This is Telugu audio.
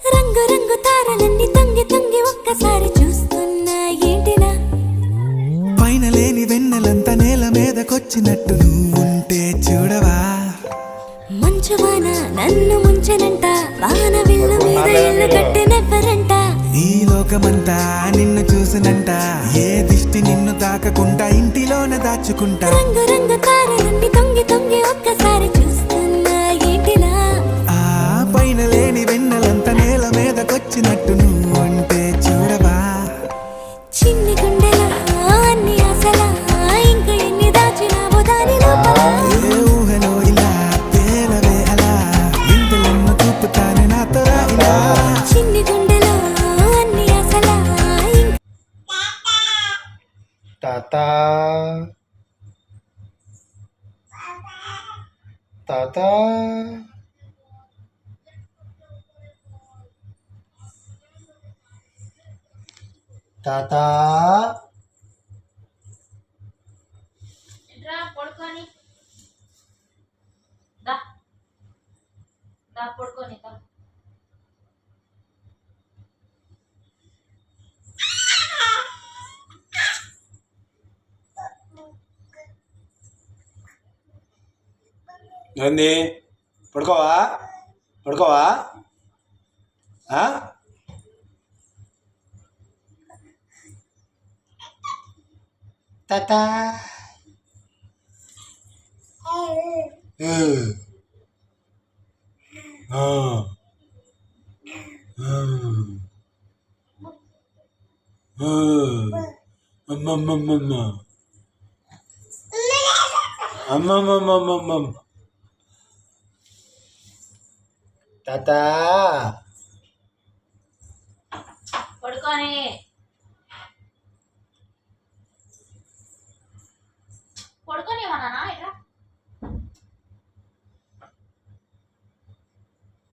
రంగు రంగు తారలన్నీ తొంగి తొంగి ఒక్కసారి చూస్తున్నా ఏంటినా పైన లేని వెన్నెలంతా నేల మీదకొచ్చినట్టు నువ్వుంటే చూడవా మంచువాన నన్ను ముంచెనంట వాన విల్లు మీద ఇల్లు కట్టినెవ్వరంట ఈ లోకమంతా నిన్ను చూసినంట ఏ దిష్టి నిన్ను తాకకుండా ఇంటిలోన దాచుకుంటా రంగు రంగు తారలన్నీ తొంగి తొంగి ఒక్కసారి చూస్తున్నా ఏంటినా ఆ పైన లేని వెన్నెలంతా నేల మీదకొచ్చినట్టు నువ్వుంటే చూడవా చిన్ని గుండెలా అన్ని ఆశలా ఇంకా ఎన్ని దాచినావో దాని లోపల ఏ ఊహలో ఇలా తేలవే అలా వింతలెన్నో చూపుతానే నాతో రా ఇలా చిన్ని గుండెలో అన్ని ఆశలా తాత తాత తాత పడుకొని పడుకొని ఏంది పడుకోవా పడుకోవా తాత అమ్మమ్మమ్మమ్మమ్మ తాత పడుకొని